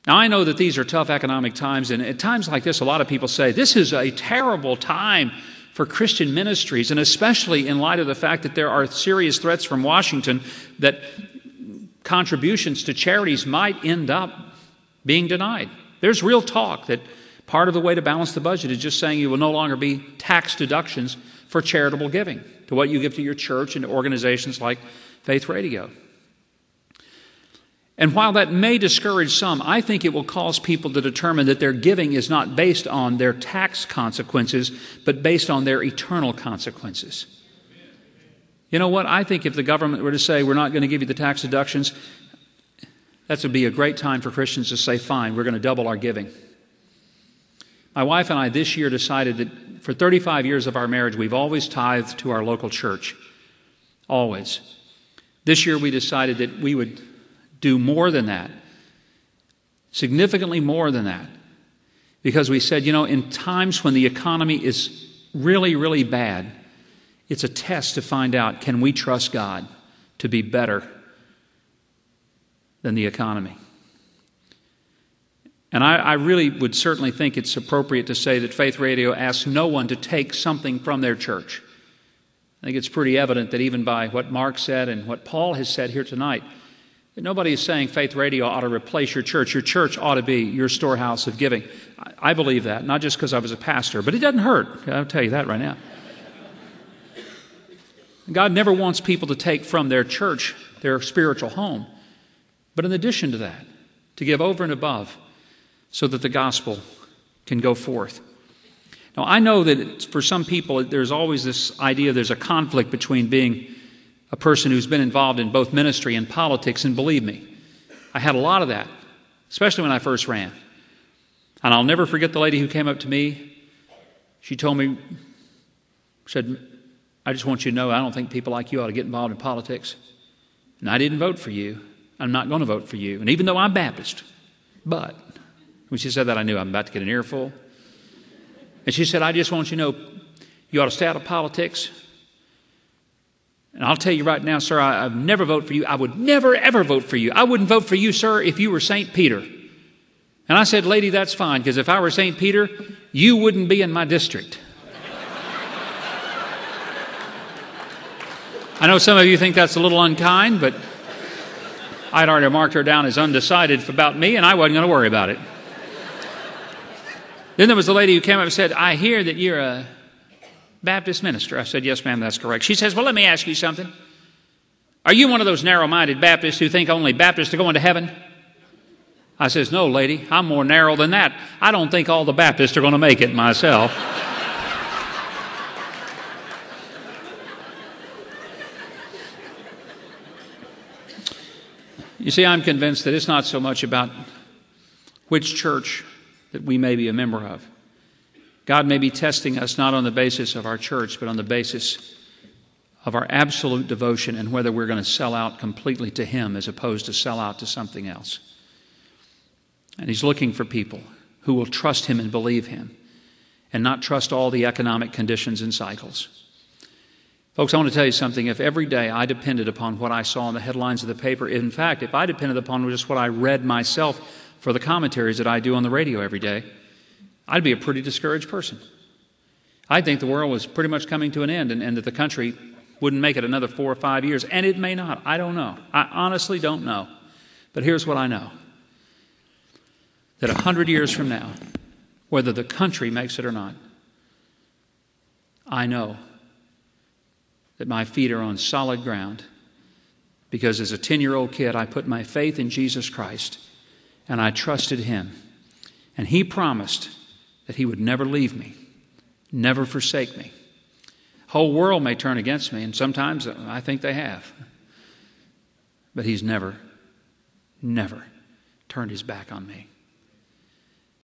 Now, I know that these are tough economic times, and at times like this, a lot of people say, this is a terrible time for Christian ministries, and especially in light of the fact that there are serious threats from Washington that contributions to charities might end up being denied. There's real talk that part of the way to balance the budget is just saying you will no longer be tax deductions for charitable giving, to what you give to your church and to organizations like Faith Radio. And while that may discourage some, I think it will cause people to determine that their giving is not based on their tax consequences, but based on their eternal consequences. You know what? I think if the government were to say, we're not going to give you the tax deductions, that would be a great time for Christians to say, fine, we're going to double our giving. My wife and I this year decided that for 35 years of our marriage, we've always tithed to our local church. Always. This year we decided that we would do more than that, significantly more than that, because we said, in times when the economy is really, really bad, it's a test to find out, can we trust God to be better than the economy? And I really would certainly think it's appropriate to say that Faith Radio asks no one to take something from their church. I think it's pretty evident that even by what Mark said and what Paul has said here tonight, that nobody is saying Faith Radio ought to replace your church. Your church ought to be your storehouse of giving. I believe that, not just because I was a pastor, but it doesn't hurt. I'll tell you that right now. God never wants people to take from their church, their spiritual home, but in addition to that, to give over and above so that the gospel can go forth. Now, I know that for some people, there's always this idea there's a conflict between being a person who's been involved in both ministry and politics, and believe me, I had a lot of that, especially when I first ran. And I'll never forget the lady who came up to me. She told me, said, I just want you to know I don't think people like you ought to get involved in politics. And I didn't vote for you. I'm not going to vote for you. And even though I'm Baptist, but when she said that, I knew I'm about to get an earful. And she said, I just want you to know you ought to stay out of politics. And I'll tell you right now, sir, I've never voted for you. I would never, ever vote for you. I wouldn't vote for you, sir, if you were St. Peter. And I said, lady, that's fine, because if I were St. Peter, you wouldn't be in my district. I know some of you think that's a little unkind, but I'd already marked her down as undecided about me, and I wasn't going to worry about it. Then there was a lady who came up and said, I hear that you're a Baptist minister. I said, yes, ma'am, that's correct. She says, well, let me ask you something. Are you one of those narrow-minded Baptists who think only Baptists are going to heaven? I says, no, lady, I'm more narrow than that. I don't think all the Baptists are going to make it myself. You see, I'm convinced that it's not so much about which church that we may be a member of. God may be testing us not on the basis of our church, but on the basis of our absolute devotion and whether we're going to sell out completely to Him as opposed to sell out to something else. And He's looking for people who will trust Him and believe Him and not trust all the economic conditions and cycles. Folks, I want to tell you something. If every day I depended upon what I saw in the headlines of the paper, in fact, if I depended upon just what I read myself for the commentaries that I do on the radio every day, I'd be a pretty discouraged person. I'd think the world was pretty much coming to an end and that the country wouldn't make it another 4 or 5 years. And it may not. I don't know. I honestly don't know. But here's what I know. That 100 years from now, whether the country makes it or not, I know that my feet are on solid ground because as a 10-year-old kid, I put my faith in Jesus Christ and I trusted Him. And He promised that He would never leave me, never forsake me. The whole world may turn against me, and sometimes I think they have. But He's never, never turned His back on me.